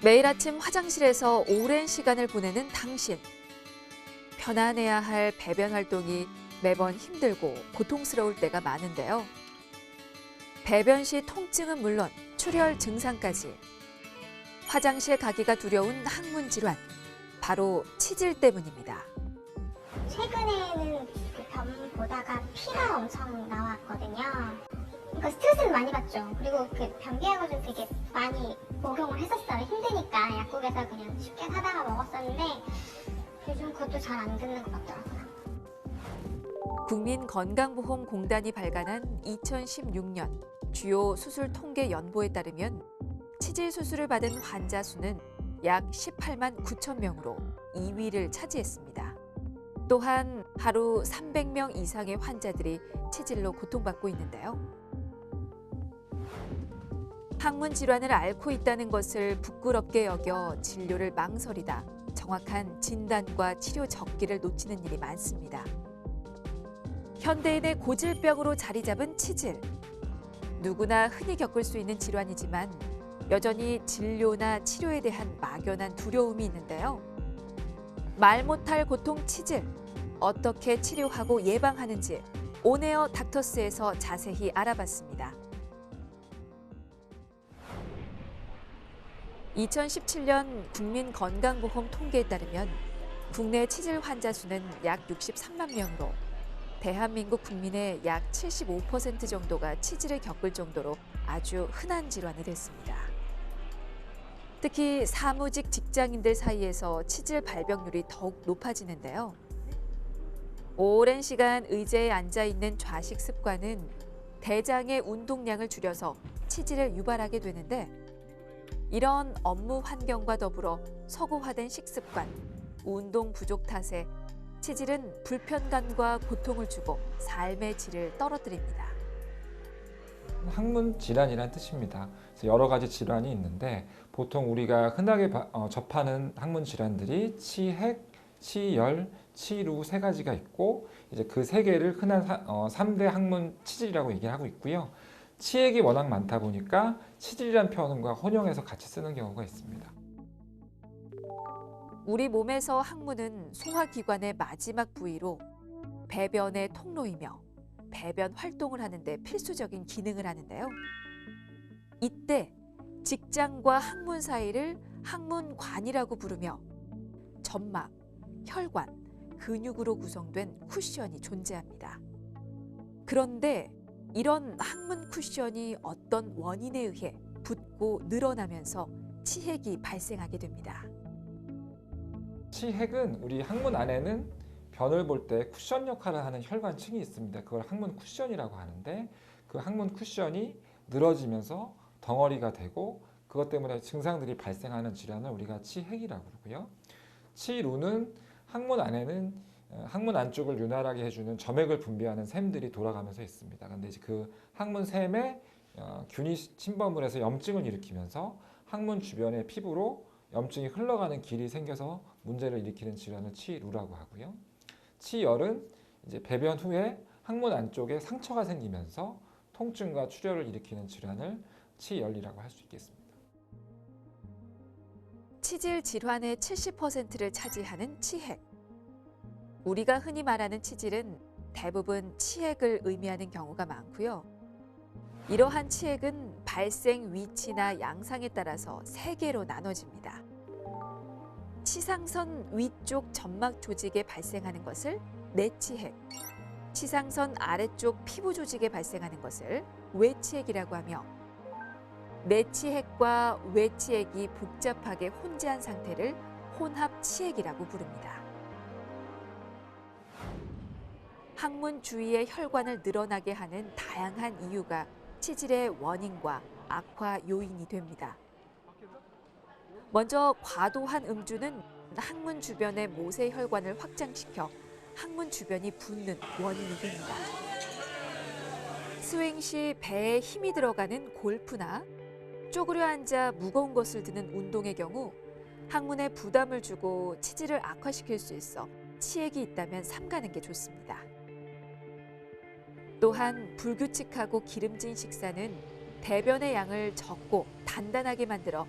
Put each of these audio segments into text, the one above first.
매일 아침 화장실에서 오랜 시간을 보내는 당신. 편안해야 할 배변 활동이 매번 힘들고 고통스러울 때가 많은데요. 배변 시 통증은 물론 출혈 증상까지. 화장실 가기가 두려운 항문 질환. 바로 치질 때문입니다. 최근에는 그 변 보다가 피가 엄청 나왔거든요. 그러니까 스트레스를 많이 받죠. 그리고 그 변비약을 좀 되게 많이 복용을 했었어요. 힘드니까 약국에서 그냥 쉽게 사다가 먹었었는데 요즘 그것도 잘 안 듣는 것 같더라고요. 국민건강보험공단이 발간한 2016년 주요 수술 통계 연보에 따르면 치질 수술을 받은 환자 수는 약 18만 9천 명으로 2위를 차지했습니다. 또한 하루 300명 이상의 환자들이 치질로 고통받고 있는데요. 항문 질환을 앓고 있다는 것을 부끄럽게 여겨 진료를 망설이다 정확한 진단과 치료 적기를 놓치는 일이 많습니다. 현대인의 고질병으로 자리 잡은 치질. 누구나 흔히 겪을 수 있는 질환이지만 여전히 진료나 치료에 대한 막연한 두려움이 있는데요. 말 못할 고통 치질. 어떻게 치료하고 예방하는지 온에어 닥터스에서 자세히 알아봤습니다. 2017년 국민건강보험 통계에 따르면 국내 치질 환자 수는 약 63만 명으로 대한민국 국민의 약 75% 정도가 치질을 겪을 정도로 아주 흔한 질환이 됐습니다. 특히 사무직 직장인들 사이에서 치질 발병률이 더욱 높아지는데요. 오랜 시간 의자에 앉아 있는 좌식 습관은 대장의 운동량을 줄여서 치질을 유발하게 되는데 이런 업무 환경과 더불어 서구화된 식습관, 운동 부족 탓에 치질은 불편감과 고통을 주고 삶의 질을 떨어뜨립니다. 항문 질환이란 뜻입니다. 그래서 여러 가지 질환이 있는데 보통 우리가 흔하게 접하는 항문 질환들이 치핵, 치열, 치루 세 가지가 있고 이제 그 세 개를 흔한 3대 항문 치질이라고 얘기하고 있고요. 치핵이 워낙 많다 보니까 치질이란 표현과 혼용해서 같이 쓰는 경우가 있습니다. 우리 몸에서 항문은 소화기관의 마지막 부위로 배변의 통로이며 배변 활동을 하는데 필수적인 기능을 하는데요. 이때 직장과 항문 사이를 항문관이라고 부르며 점막, 혈관, 근육으로 구성된 쿠션이 존재합니다. 그런데 이런 항문 쿠션이 어떤 원인에 의해 붓고 늘어나면서 치핵이 발생하게 됩니다. 치핵은 우리 항문 안에는 변을 볼 때 쿠션 역할을 하는 혈관층이 있습니다. 그걸 항문 쿠션이라고 하는데 그 항문 쿠션이 늘어지면서 덩어리가 되고 그것 때문에 증상들이 발생하는 질환을 우리가 치핵이라고 그러고요. 치루는 항문 안에는 항문 안쪽을 윤활하게 해주는 점액을 분비하는 샘들이 돌아가면서 있습니다. 그런데 이제 그 항문 샘에 균이 침범을 해서 염증을 일으키면서 항문 주변의 피부로 염증이 흘러가는 길이 생겨서 문제를 일으키는 질환을 치루라고 하고요. 치열은 이제 배변 후에 항문 안쪽에 상처가 생기면서 통증과 출혈을 일으키는 질환을 치열이라고 할 수 있겠습니다. 치질 질환의 70%를 차지하는 치핵. 우리가 흔히 말하는 치질은 대부분 치핵을 의미하는 경우가 많고요. 이러한 치핵은 발생 위치나 양상에 따라서 세 개로 나눠집니다. 치상선 위쪽 점막 조직에 발생하는 것을 내치핵, 치상선 아래쪽 피부 조직에 발생하는 것을 외치핵이라고 하며 내치핵과 외치핵이 복잡하게 혼재한 상태를 혼합치핵이라고 부릅니다. 항문 주위의 혈관을 늘어나게 하는 다양한 이유가 치질의 원인과 악화 요인이 됩니다. 먼저 과도한 음주는 항문 주변의 모세혈관을 확장시켜 항문 주변이 붓는 원인이 됩니다. 스윙 시 배에 힘이 들어가는 골프나 쪼그려 앉아 무거운 것을 드는 운동의 경우 항문에 부담을 주고 치질을 악화시킬 수 있어 치핵이 있다면 삼가는 게 좋습니다. 또한 불규칙하고 기름진 식사는 대변의 양을 적고 단단하게 만들어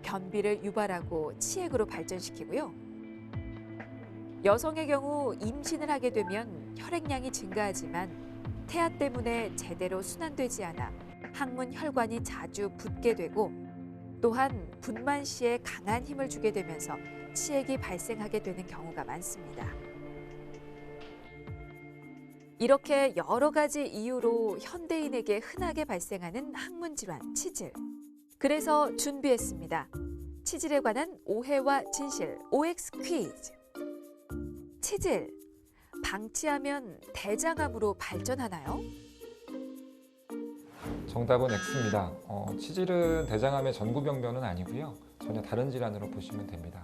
변비를 유발하고 치액으로 발전시키고요. 여성의 경우 임신을 하게 되면 혈액량이 증가하지만 태아 때문에 제대로 순환되지 않아 항문 혈관이 자주 붓게 되고 또한 분만 시에 강한 힘을 주게 되면서 치액이 발생하게 되는 경우가 많습니다. 이렇게 여러 가지 이유로 현대인에게 흔하게 발생하는 항문 질환, 치질. 그래서 준비했습니다. 치질에 관한 오해와 진실, OX 퀴즈. 치질, 방치하면 대장암으로 발전하나요? 정답은 X입니다. 치질은 대장암의 전구병변은 아니고요. 전혀 다른 질환으로 보시면 됩니다.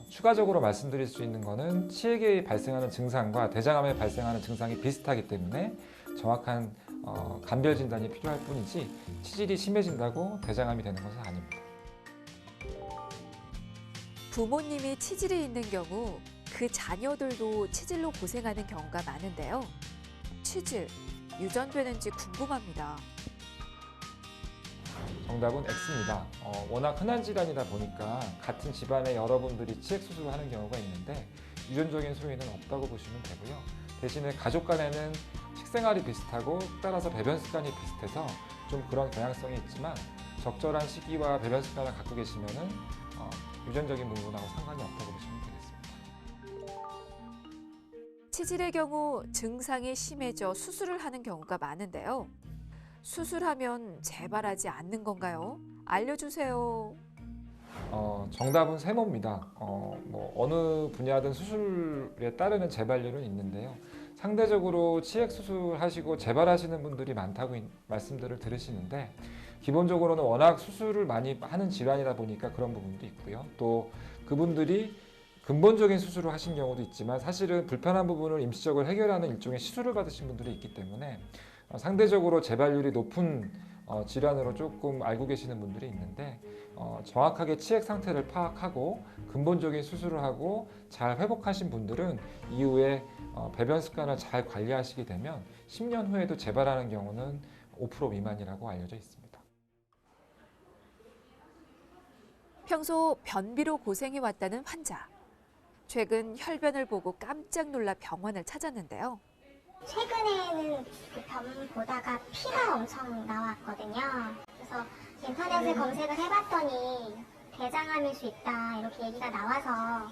추가적으로 말씀드릴 수 있는 것은 치액이 발생하는 증상과 대장암에 발생하는 증상이 비슷하기 때문에 정확한 감별 진단이 필요할 뿐이지 치질이 심해진다고 대장암이 되는 것은 아닙니다. 부모님이 치질이 있는 경우 그 자녀들도 치질로 고생하는 경우가 많은데요. 치질, 유전되는지 궁금합니다. 정답은 X입니다. 워낙 흔한 질환이다 보니까 같은 집안의 여러분들이 치액 수술을 하는 경우가 있는데 유전적인 소인은 없다고 보시면 되고요. 대신에 가족 간에는 식생활이 비슷하고 따라서 배변 습관이 비슷해서 좀 그런 경향성이 있지만 적절한 시기와 배변 습관을 갖고 계시면은 유전적인 부분하고 상관이 없다고 보시면 되겠습니다. 치질의 경우 증상이 심해져 수술을 하는 경우가 많은데요. 수술하면 재발하지 않는 건가요? 알려주세요. 정답은 세모입니다. 어느 분야든 수술에 따르는 재발률은 있는데요. 상대적으로 치액 수술하시고 재발하시는 분들이 많다고 말씀들을 들으시는데 기본적으로는 워낙 수술을 많이 하는 질환이다 보니까 그런 부분도 있고요. 또 그분들이 근본적인 수술을 하신 경우도 있지만 사실은 불편한 부분을 임시적으로 해결하는 일종의 시술을 받으신 분들이 있기 때문에 상대적으로 재발률이 높은 질환으로 조금 알고 계시는 분들이 있는데 정확하게 치액 상태를 파악하고 근본적인 수술을 하고 잘 회복하신 분들은 이후에 배변 습관을 잘 관리하시게 되면 10년 후에도 재발하는 경우는 5% 미만이라고 알려져 있습니다. 평소 변비로 고생해왔다는 환자. 최근 혈변을 보고 깜짝 놀라 병원을 찾았는데요. 최근에는 그 변 보다가 피가 엄청 나왔거든요. 그래서 인터넷에 검색을 해봤더니 대장암일 수 있다 이렇게 얘기가 나와서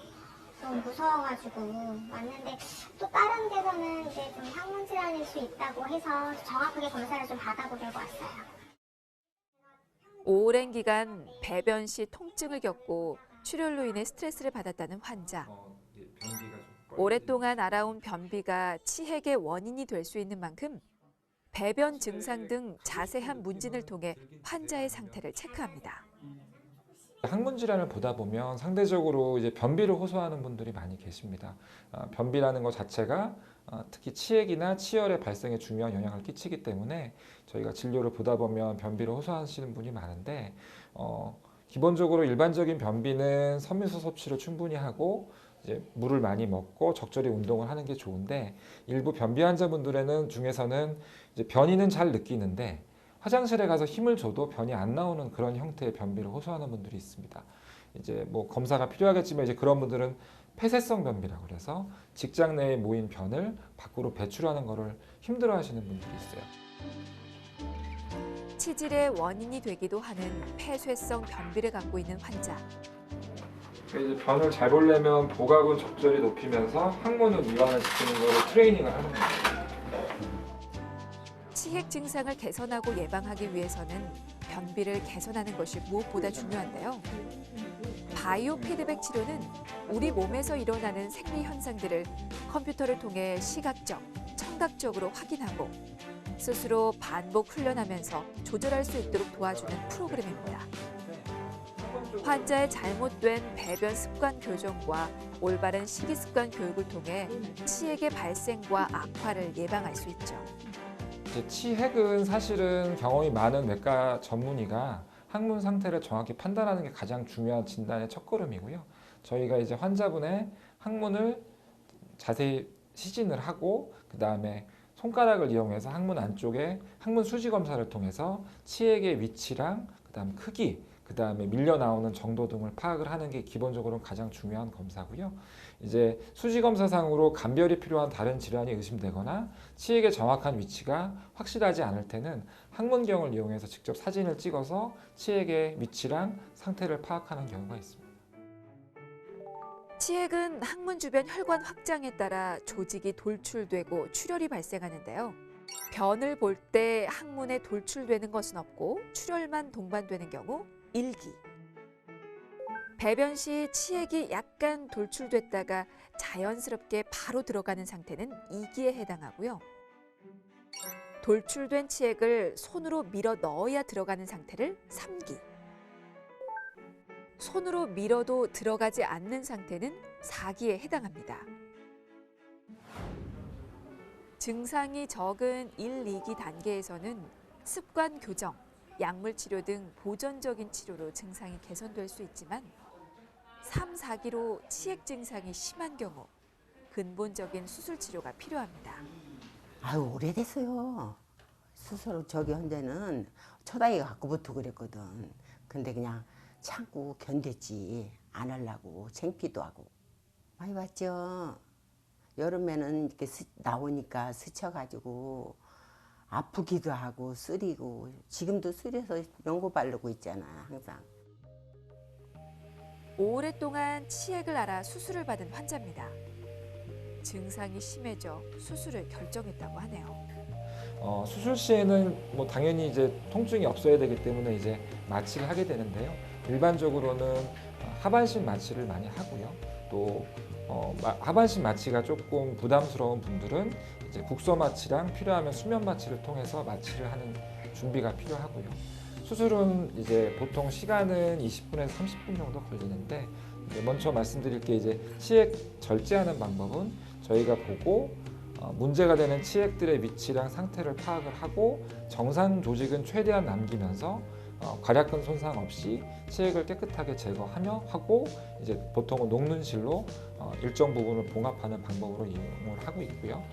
좀 무서워가지고 왔는데 또 다른 데서는 이제 좀 항문 질환일 수 있다고 해서 정확하게 검사를 좀 받아보려고 왔어요. 오랜 기간 배변 시 통증을 겪고 출혈로 인해 스트레스를 받았다는 환자. 오랫동안 알아온 변비가 치핵의 원인이 될 수 있는 만큼 배변 증상 등 자세한 문진을 통해 환자의 상태를 체크합니다. 항문 질환을 보다 보면 상대적으로 이제 변비를 호소하는 분들이 많이 계십니다. 변비라는 것 자체가 특히 치액이나 치열의 발생에 중요한 영향을 끼치기 때문에 저희가 진료를 보다 보면 변비를 호소하시는 분이 많은데 기본적으로 일반적인 변비는 섬유소 섭취를 충분히 하고 이제 물을 많이 먹고 적절히 운동을 하는 게 좋은데 일부 변비 환자분들에는 중에서는 이제 변이는 잘 느끼는데 화장실에 가서 힘을 줘도 변이 안 나오는 그런 형태의 변비를 호소하는 분들이 있습니다. 이제 뭐 검사가 필요하겠지만 이제 그런 분들은 폐쇄성 변비라고 그래서 직장 내에 모인 변을 밖으로 배출하는 것을 힘들어하시는 분들이 있어요. 치질의 원인이 되기도 하는 폐쇄성 변비를 갖고 있는 환자. 이제 변을 잘 보려면 보각은 적절히 높이면서 항문을 이완을 시키는 것을 트레이닝을 하는 거예요. 치핵 증상을 개선하고 예방하기 위해서는 변비를 개선하는 것이 무엇보다 중요한데요. 바이오 피드백 치료는 우리 몸에서 일어나는 생리 현상들을 컴퓨터를 통해 시각적, 청각적으로 확인하고 스스로 반복 훈련하면서 조절할 수 있도록 도와주는 프로그램입니다. 환자의 잘못된 배변 습관 교정과 올바른 식이 습관 교육을 통해 치핵의 발생과 악화를 예방할 수 있죠. 이제 치핵은 사실은 경험이 많은 외과 전문의가 항문 상태를 정확히 판단하는 게 가장 중요한 진단의 첫걸음이고요. 저희가 이제 환자분의 항문을 자세히 시진을 하고 그 다음에 손가락을 이용해서 항문 안쪽에 항문 수지 검사를 통해서 치핵의 위치랑 그 다음 크기 그다음에 밀려 나오는 정도 등을 파악을 하는 게 기본적으로 가장 중요한 검사고요. 이제 수지 검사상으로 감별이 필요한 다른 질환이 의심되거나 치액의 정확한 위치가 확실하지 않을 때는 항문경을 이용해서 직접 사진을 찍어서 치액의 위치랑 상태를 파악하는 경우가 있습니다. 치액은 항문 주변 혈관 확장에 따라 조직이 돌출되고 출혈이 발생하는데요. 변을 볼 때 항문에 돌출되는 것은 없고 출혈만 동반되는 경우 1기. 배변 시 치액이 약간 돌출됐다가 자연스럽게 바로 들어가는 상태는 2기에 해당하고요. 돌출된 치액을 손으로 밀어 넣어야 들어가는 상태를 3기. 손으로 밀어도 들어가지 않는 상태는 4기에 해당합니다. 증상이 적은 1, 2기 단계에서는 습관 교정, 약물 치료 등 보존적인 치료로 증상이 개선될 수 있지만 3, 4기로 치액 증상이 심한 경우 근본적인 수술 치료가 필요합니다. 아유, 오래됐어요. 스스로 저기 현재는 초다이가 갖고부터 그랬거든. 근데 그냥 참고 견뎠지. 안 하려고 창피도 하고. 많이 봤죠. 여름에는 이렇게 나오니까 스쳐가지고 아프기도 하고 쓰리고, 지금도 쓰려서 연고 바르고 있잖아, 항상. 오랫동안 치액을 앓아 수술을 받은 환자입니다. 증상이 심해져 수술을 결정했다고 하네요. 수술 시에는 뭐 당연히 이제 통증이 없어야 되기 때문에 이제 마취를 하게 되는데요. 일반적으로는 하반신 마취를 많이 하고요. 또 하반신 마취가 조금 부담스러운 분들은 이제 국소 마취랑 필요하면 수면 마취를 통해서 마취를 하는 준비가 필요하고요. 수술은 이제 보통 시간은 20분에서 30분 정도 걸리는데, 이제 먼저 말씀드릴 게 이제 치액 절제하는 방법은 저희가 보고 문제가 되는 치액들의 위치랑 상태를 파악을 하고 정상 조직은 최대한 남기면서 괄약근 손상 없이 치액을 깨끗하게 제거하며 하고, 이제 보통은 녹는실로 일정 부분을 봉합하는 방법으로 이용을 하고 있고요.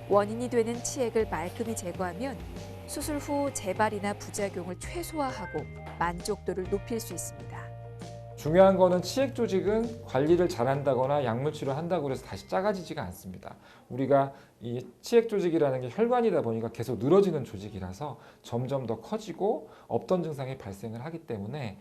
원인이 되는 치액을 말끔히 제거하면 수술 후 재발이나 부작용을 최소화하고 만족도를 높일 수 있습니다. 중요한 거는 치액 조직은 관리를 잘한다거나 약물 치료를 한다고 해서 다시 작아지지가 않습니다. 우리가 이 치액 조직이라는 게 혈관이다 보니까 계속 늘어지는 조직이라서 점점 더 커지고 없던 증상이 발생을 하기 때문에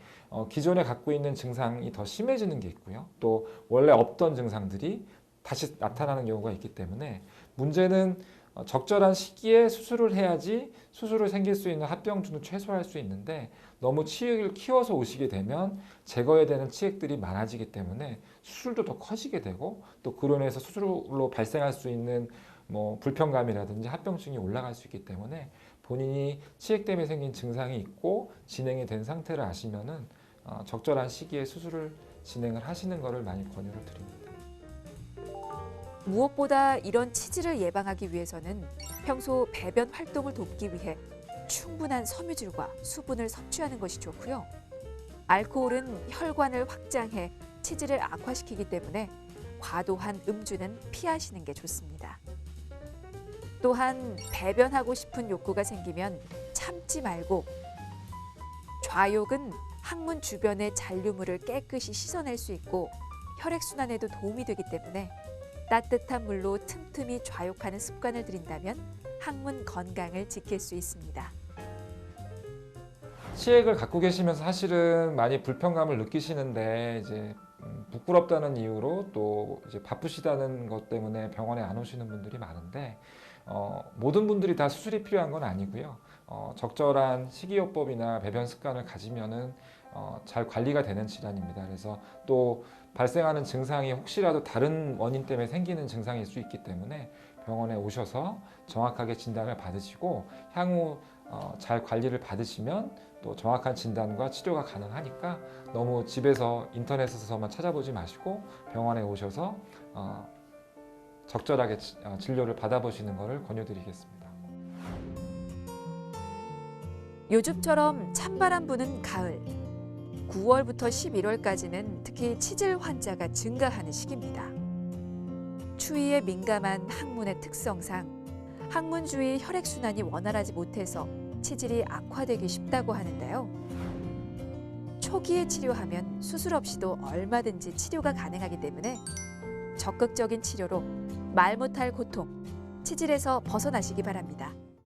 기존에 갖고 있는 증상이 더 심해지는 게 있고요. 또 원래 없던 증상들이 다시 나타나는 경우가 있기 때문에 문제는 적절한 시기에 수술을 해야지 수술을 생길 수 있는 합병증을 최소화할 수 있는데, 너무 치액을 키워서 오시게 되면 제거해야 되는 치액들이 많아지기 때문에 수술도 더 커지게 되고, 또 그로 인해서 수술로 발생할 수 있는 뭐 불편감이라든지 합병증이 올라갈 수 있기 때문에 본인이 치액 때문에 생긴 증상이 있고 진행이 된 상태를 아시면은 적절한 시기에 수술을 진행을 하시는 것을 많이 권유를 드립니다. 무엇보다 이런 치질을 예방하기 위해서는 평소 배변 활동을 돕기 위해 충분한 섬유질과 수분을 섭취하는 것이 좋고요. 알코올은 혈관을 확장해 치질을 악화시키기 때문에 과도한 음주는 피하시는 게 좋습니다. 또한 배변하고 싶은 욕구가 생기면 참지 말고, 좌욕은 항문 주변의 잔류물을 깨끗이 씻어낼 수 있고 혈액순환에도 도움이 되기 때문에 따뜻한 물로 틈틈이 좌욕하는 습관을 들인다면 항문 건강을 지킬 수 있습니다. 치액을 갖고 계시면서 사실은 많이 불편감을 느끼시는데, 이제 부끄럽다는 이유로 또 이제 바쁘시다는 것 때문에 병원에 안 오시는 분들이 많은데, 모든 분들이 다 수술이 필요한 건 아니고요. 적절한 식이요법이나 배변 습관을 가지면은 잘 관리가 되는 질환입니다. 그래서 또 발생하는 증상이 혹시라도 다른 원인 때문에 생기는 증상일 수 있기 때문에 병원에 오셔서 정확하게 진단을 받으시고 향후 잘 관리를 받으시면 또 정확한 진단과 치료가 가능하니까 너무 집에서 인터넷에서만 찾아보지 마시고 병원에 오셔서 적절하게 진료를 받아보시는 것을 권유드리겠습니다. 요즘처럼 찬바람 부는 가을, 9월부터 11월까지는 특히 치질 환자가 증가하는 시기입니다. 추위에 민감한 항문의 특성상 항문 주위 혈액순환이 원활하지 못해서 치질이 악화되기 쉽다고 하는데요. 초기에 치료하면 수술 없이도 얼마든지 치료가 가능하기 때문에 적극적인 치료로 말 못할 고통, 치질에서 벗어나시기 바랍니다.